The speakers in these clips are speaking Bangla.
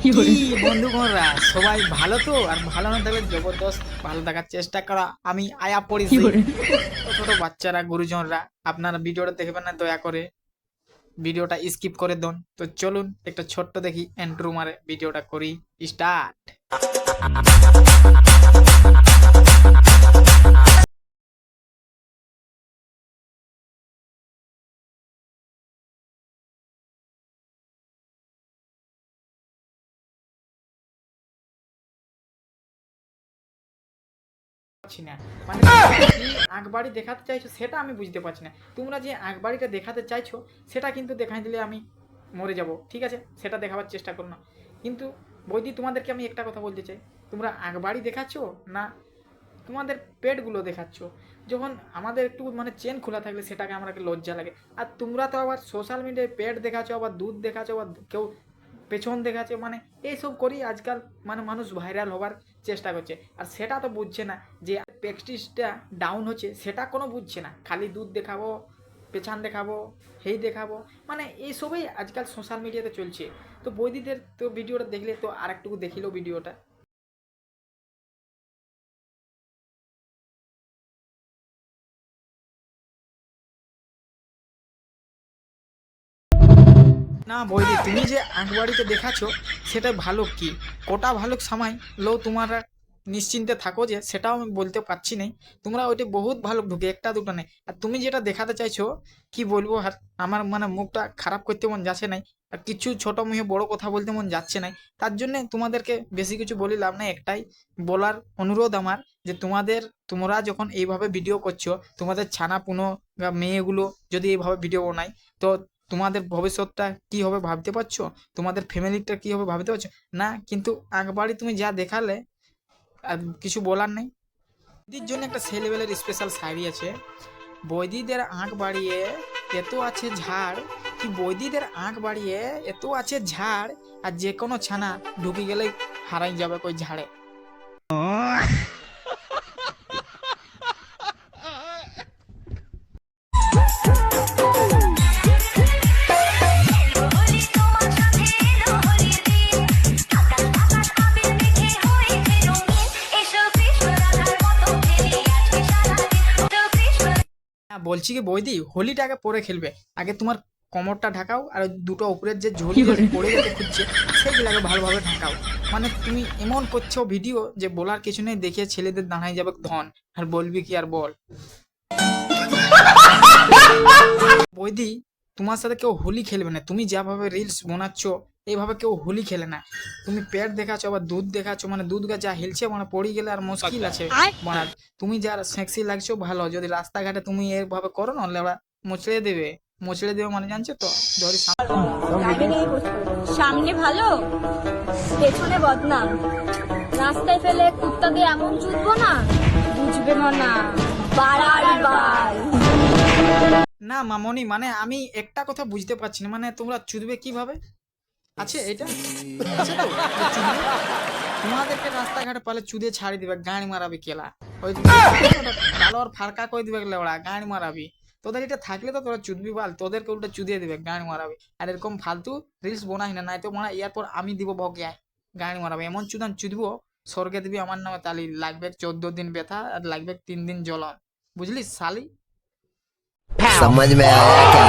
কি বন্ধুগণরা সবাই ভালো তো? আর ভালো না থাকলে জবরদস্ত ভালো থাকার চেষ্টা করা। আমি আয়া পড়েছি। ছোট বাচ্চারা, গুরুজনরা, আপনারা ভিডিওটা দেখবেন না দয়া করে, ভিডিওটা স্কিপ করে দেন। তো চলুন একটা ছোট্ট দেখি এন্ট্রো মারে ভিডিওটা করি স্টার্ট। পাচ্ছি না, মানে কি আঁকবাড়ি দেখাতে চাইছো সেটা আমি বুঝতে পারছি না। তোমরা যে আঁকবাড়িটা দেখাতে চাইছো সেটা কিন্তু দেখাই দিলে আমি মরে যাব, ঠিক আছে? সেটা দেখাবার চেষ্টা করো না। কিন্তু বৈদি, তোমাদেরকে আমি একটা কথা বলতে চাই, তোমরা আঁকবাড়ি দেখাচ্ছ না তোমাদের পেটগুলো দেখাচ্ছ। যখন আমাদের একটু মানে চেন খোলা থাকলে সেটাকে আমাকে লজ্জা লাগে। আর তোমরা তো আবার সোশ্যাল মিডিয়ায় পেট দেখাচ্ছ, আবার দুধ দেখাচ্ছ, আবার কেউ পেছন দেখাচ্ছে, মানে এইসব করি আজকাল মানে মানুষ ভাইরাল হবার চেষ্টা করছে। আর সেটা তো বুঝছে না যে প্র্যাকটিসটা ডাউন হচ্ছে, সেটা কোনো বুঝছে না। খালি দুধ দেখাবো, পেছান দেখাবো, হেই দেখাবো, মানে এইসবই আজকাল সোশ্যাল মিডিয়াতে চলছে। তো বৈদিদের তো ভিডিওটা দেখলে তো আর একটু দেখিলো ভিডিওটা। না বৌদি, তুমি যে আঁকবাড়িতে দেখাচ্ছ সেটা ভালো কি কোটা ভালো সময় লো, তোমরা নিশ্চিন্তে থাকো যে সেটাও আমি বলতে পারছি না। তোমরা ওইটা বহুত ভালো ঢুকে, একটা দুটো নেই। আর তুমি যেটা দেখাতে চাইছো কি বলবো, আর আমার মানে মুখটা খারাপ করতে মন যাচ্ছে নাই, আর কিছু ছোট মুখে বড় কথা বলতে মন যাচ্ছে নাই। তার জন্য তোমাদেরকে বেশি কিছু বলি লাভ নাই। একটাই বলার অনুরোধ আমার, যে তোমরা যখন এইভাবে ভিডিও করছো, তোমাদের ছানা পুনো বা মেয়েগুলো যদি এইভাবে ভিডিও বানায়, তো তোমাদের ভবিষ্যৎটা কি হবে ভাবতে পারছো? তোমাদের ফ্যামিলিটা কি হবে ভাবতে পারছো না? কিন্তু আঁকবাড়ি তুমি যা দেখালে, আর কিছু বলার নেই। বৈদির জন্য একটা সেই লেভেলের স্পেশাল শাড়ি আছে। বৈদিদের আঁক বাড়িয়ে এত আছে ঝাড়, কি বৈদিদের আঁক বাড়িয়ে এত আছে ঝাড়, আর যে কোনো ছানা ঢুকে গেলেই হারাই যাবে কই ঝাড়ে। হ্যাঁ, বলছি কি বৌদি, হোলিটা আগে পরে খেলবে। আগে তোমার কোমরটা ঢাকাও, আর ওই দুটো উপরের যে ঝুলি যে পড়ে যেতে খুঁজছে সেগুলোকে ভালোভাবে ঢাকাও। মানে তুমি এমন করছো ভিডিও যে বলার কিছু নেই, দেখিয়ে ছেলেদের দাঁড়ায় যাবে ধন। আর বলবি কি আর বল বৌদি, তোমার সাথে কেউ হোলি খেলবে না। তুমি যেভাবে রিলস বানাচ্ছ এইভাবে কেউ হোলি খেলে না। তুমি পেট দেখাচ্ছ, আবার দুধ দেখাচ্ছ, মানে দুধ যা হিলছে, মানে পড়ে গেলে আর মুশকিল আছে বানার। তুমি যা সেক্সি লাগছো ভালো, যদি রাস্তাঘাটে তুমি এইভাবে করো না, লেবা মুচড়ে দেবে। মুচড়ে দেবে মানে জানছো তো, ধরি সামনে ভালো পেছনে বদনাম, রাস্তায় ফেলে কুত্তা দিয়ে এমন চুদবো না, বুঝবে না বাড়ার বার। না মামনি, মানে আমি একটা কথা বুঝতে পারছি না, মানে তোমরা চুদবে কিভাবে? আছে এটা আছে তো যে চুদবে? তোমাদেরকে রাস্তাঘাটে পালে চুদে ছাড়ি দিবে, গাড়ি মারাবি কেলা। ওই কালো আর ফারকা কই দিবে ওরা, গাড়ি মারাবি। তোদের এটা থাকলে তো তোরা চুদবি বাল, তোদেরকে উল্টা চুদিয়ে দিবে, গাড়ি মারাবি। আর এরকম ফালতু রিলস বোনাই না, নাই তো মানে এরপর আমি দিব ভগে গাড়ি মারাবি। এমন চুদান চুদবো, স্বর্গে দিবি আমার নামে তালি। লাগবে 14 দিন ব্যথা, আর লাগবে 3 দিন জ্বলন। বুঝলি শালি? समझ में आया क्या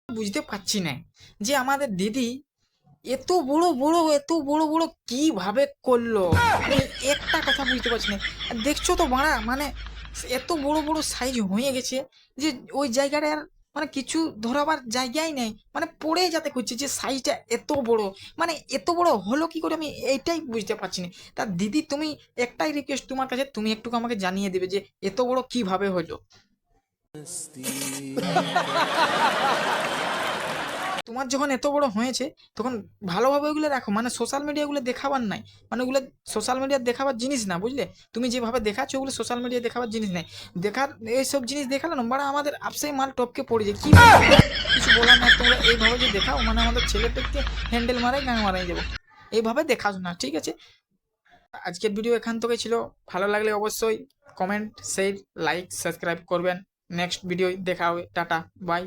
বুঝতে পারছি না যে আমাদের দিদি এত বড় বড় কিভাবে করলো। আমি একটা কথা বুঝতে পারছি না। আর দেখছো তো বাড়া, মানে এত বড় বড় সাইজ হয়ে গেছে যে ওই জায়গাটা আর মানে কিছু ধরাবার জায়গাই নেই, মানে পড়ে যেতে খুঁজছে যে সাইজটা এত বড়। মানে এত বড় হলো কি করে, আমি এইটাই বুঝতে পারছি না। তা দিদি, তুমি একটাই রিকোয়েস্ট তোমার কাছে, তুমি একটু আমাকে জানিয়ে দেবে যে এত বড় কিভাবে হলো। তোমার যখন এত বড় হয়েছে তখন ভালোভাবে ওগুলো রাখো, মানে সোশ্যাল মিডিয়াগুলো দেখাবার নাই, মানে ওগুলো সোশ্যাল মিডিয়া দেখাবার জিনিস না, বুঝলে? তুমি যেভাবে দেখাচ্ছ ওগুলো সোশ্যাল মিডিয়া দেখাবার জিনিস নাই। দেখার এইসব জিনিস দেখালে না বাড়া আমাদের আপসেই মাল টপকে পড়ে যায়। কি বলবো? কিছু বলার না, তোমরা এইভাবে যে দেখাও মানে আমাদের ছেলেটাকে হ্যান্ডেল মারাই গান মারাই যাবো। এইভাবে দেখাস না, ঠিক আছে? আজকের ভিডিও এখান থেকে ছিল। ভালো লাগলে অবশ্যই কমেন্ট, শেয়ার, লাইক, সাবস্ক্রাইব করবেন। নেক্সট ভিডিও দেখা হবে। Tata, by.